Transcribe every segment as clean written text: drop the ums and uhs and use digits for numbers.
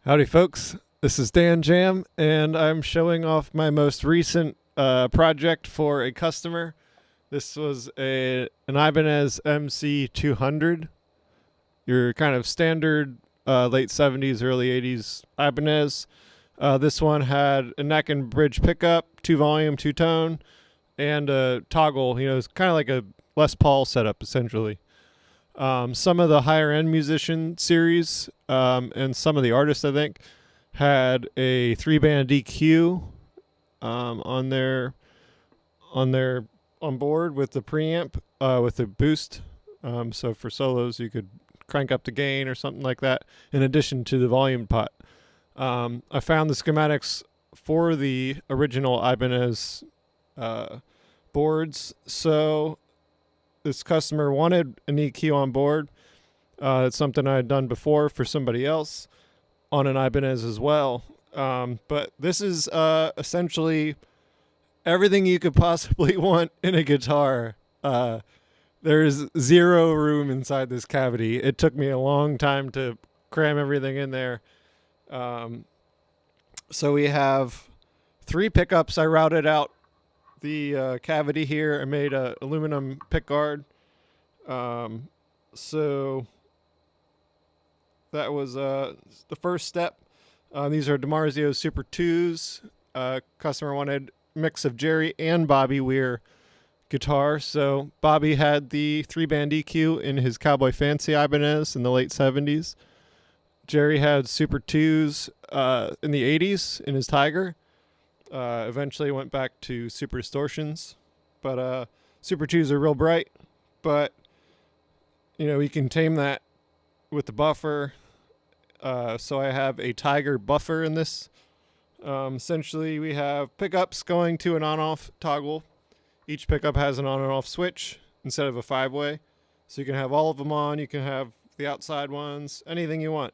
Howdy folks, this is Dan Jam, and I'm showing off my most recent project for a customer. This was an Ibanez MC200, your kind of standard late 70s, early 80s Ibanez. This one had a neck and bridge pickup, 2-volume, 2-tone, and a toggle. It's kind of like a Les Paul setup, essentially. Some of the higher end musician series and some of the artists, I think, had a 3-band EQ on board with the preamp with the boost. So for solos, you could crank up the gain or something like that, in addition to the volume pot. I found the schematics for the original Ibanez boards, so this customer wanted an EQ on board. It's something I had done before for somebody else on an Ibanez as well. But this is essentially everything you could possibly want in a guitar. There's zero room inside this cavity. It took me a long time to cram everything in there. So we have 3 pickups. I routed out the cavity here. I made a aluminum pick guard. So that was the first step. These are Dimarzio Super 2s. Customer wanted a mix of Jerry and Bobby Weir guitar. So Bobby had the 3-band EQ in his Cowboy Fancy Ibanez in the late 70s. Jerry had Super 2s in the 80s in his Tiger. Eventually went back to Super Distortions, but Super 2s are real bright, but you can tame that with the buffer. So I have a Tiger buffer in this. Essentially we have pickups going to an on-off toggle. Each pickup has an on and off switch instead of a 5-way. So you can have all of them on, you can have the outside ones, anything you want.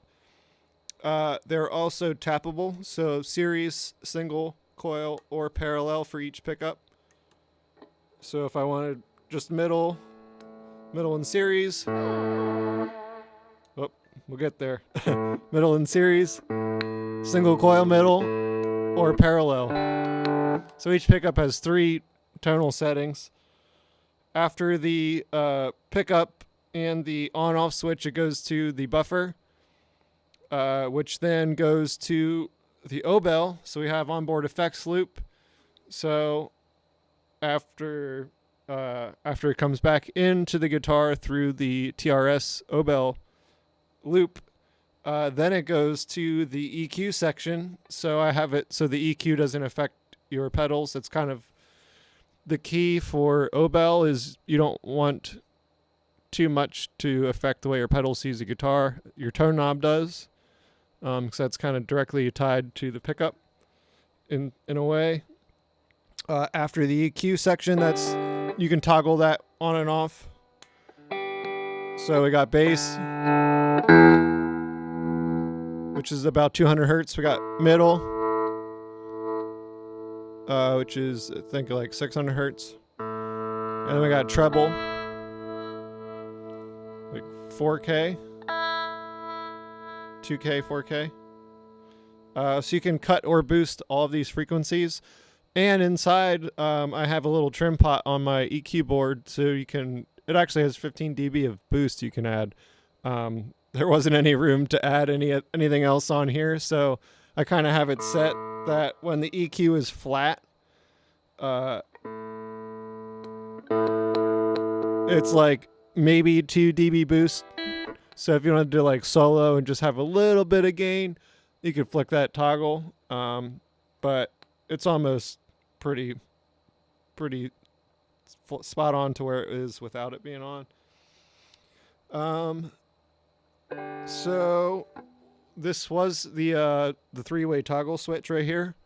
They're also tappable, so series, single, coil, or parallel for each pickup. So if I wanted just middle in series, we'll get there. Middle in series, single coil middle, or parallel. So each pickup has 3 tonal settings. After the pickup and the on-off switch, it goes to the buffer, which then goes to the OBEL. So we have onboard effects loop. So after it comes back into the guitar through the TRS OBEL loop, then it goes to the EQ section. So I have it so the EQ doesn't affect your pedals. That's kind of the key for OBEL, is you don't want too much to affect the way your pedal sees the guitar. Your tone knob does. Because that's kind of directly tied to the pickup in a way. After the EQ section, you can toggle that on and off. So we got bass, which is about 200 hertz. We got middle, which is I think like 600 hertz. And then we got treble, like 4K. 2K, 4K. So you can cut or boost all of these frequencies. And inside, I have a little trim pot on my EQ board, so it actually has 15 dB of boost you can add. There wasn't any room to add anything else on here, so I kind of have it set that when the EQ is flat, it's like maybe 2 dB boost. So if you want to do like solo and just have a little bit of gain, you could flick that toggle. But it's almost pretty spot on to where it is without it being on. So this was the 3-way toggle switch right here.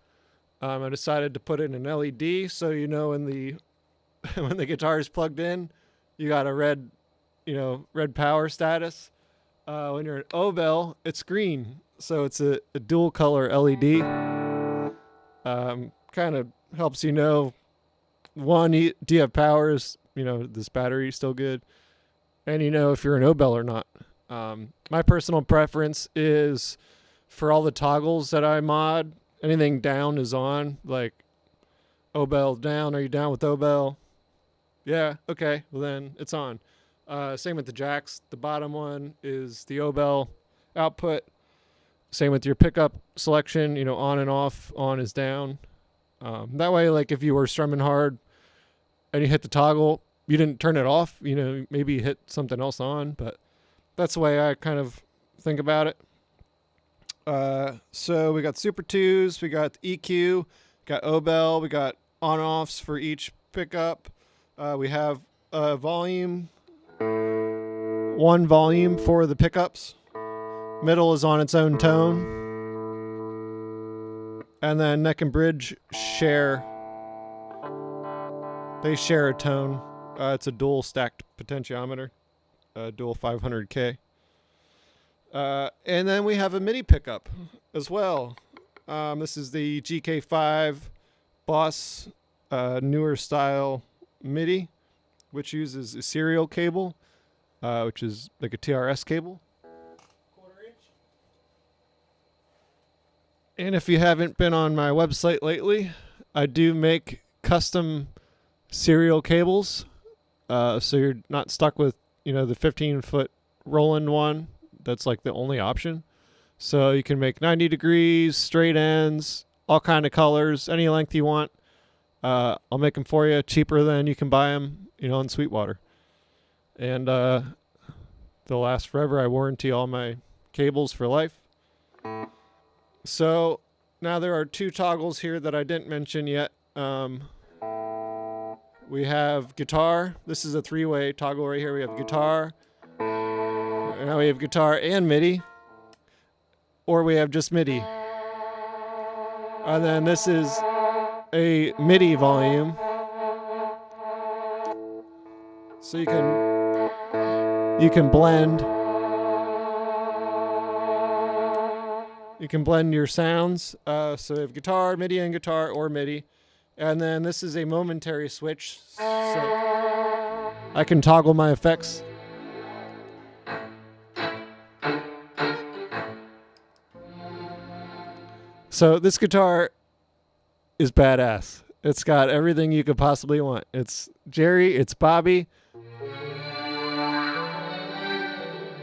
I decided to put in an LED, so when the guitar is plugged in, you got a red power status. When you're an OBEL, it's green, so it's a dual color LED. Kind of helps one, do you have powers? This battery still good, and if you're an OBEL or not. My personal preference is for all the toggles that I mod, anything down is on. Like OBEL down. Are you down with OBEL? Yeah. Okay. Well, then it's on. Same with the jacks. The bottom one is the OBEL output. Same with your pickup selection. You know, on and off. On is down. That way, like if you were strumming hard and you hit the toggle, you didn't turn it off. You know, maybe you hit something else on, but that's the way I kind of think about it. So we got Super 2s, we got EQ, got OBEL, we got on-offs for each pickup. We have volume, one volume for the pickups. Middle is on its own tone. And then neck and bridge share. They share a tone. It's a dual stacked potentiometer, dual 500K. And then we have a MIDI pickup as well. This is the GK5 Boss newer style MIDI, which uses a serial cable, which is like a TRS cable. And if you haven't been on my website lately, I do make custom serial cables, so you're not stuck with, you know, the 15-foot Roland one. That's like the only option. So you can make 90 degrees, straight ends, all kind of colors, any length you want. I'll make them for you cheaper than you can buy them, you know, in Sweetwater. And they'll last forever. I warranty all my cables for life. So now there are two toggles here that I didn't mention yet. We have guitar. This is a three-way toggle right here. We have guitar. Now we have guitar and MIDI. Or we have just MIDI. And then this is a MIDI volume. So you can blend. You can blend your sounds. So you have guitar, MIDI and guitar, or MIDI. And then this is a momentary switch. So I can toggle my effects. So this guitar is badass. It's got everything you could possibly want. It's Jerry, it's Bobby,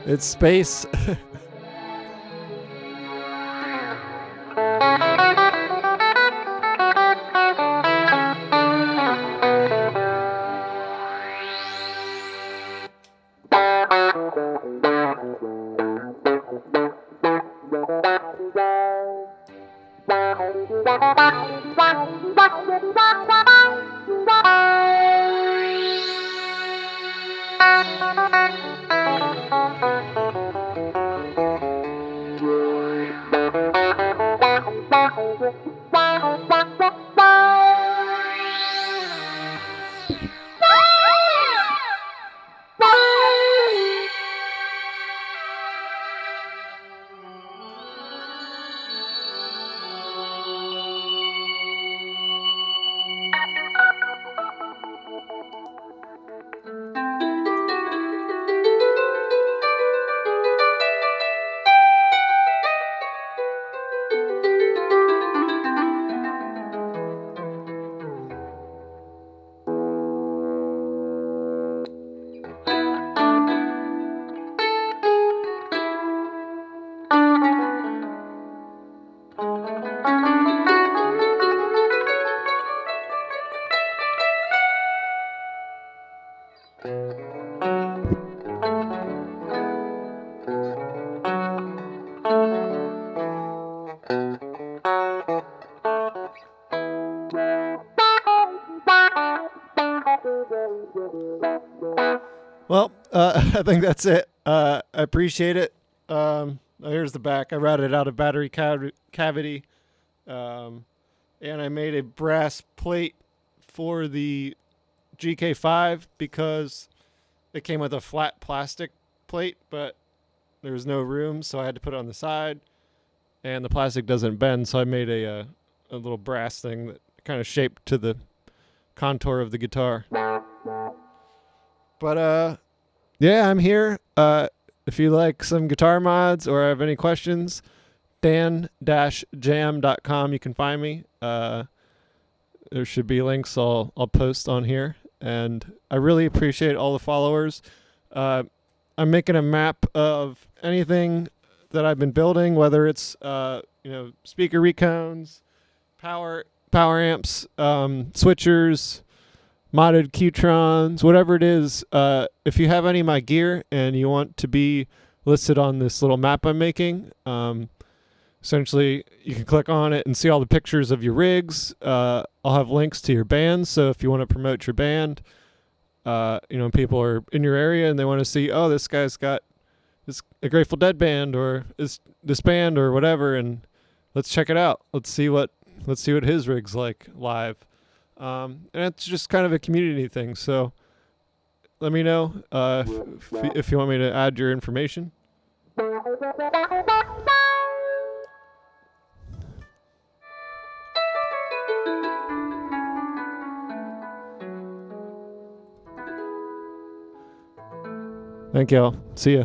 it's space. Well, I think that's it. I appreciate it. Here's the back. I routed out a battery cavity, and I made a brass plate for the GK5 because it came with a flat plastic plate, but there was no room, so I had to put it on the side, and the plastic doesn't bend, so I made a little brass thing that kind of shaped to the contour of the guitar. But yeah, I'm here. If you like some guitar mods or have any questions, dan-jam.com. You can find me. There should be links I'll post on here. And I really appreciate all the followers. I'm making a map of anything that I've been building, whether it's speaker recones, power amps, switchers, modded Qtrons, whatever it is. If you have any of my gear and you want to be listed on this little map I'm making, essentially you can click on it and see all the pictures of your rigs. I'll have links to your bands, so if you want to promote your band, people are in your area and they want to see, oh, this guy's got a Grateful Dead band or this band or whatever, and let's check it out. Let's see what his rig's like live. And it's just kind of a community thing. So let me know if you want me to add your information. Thank y'all. See ya.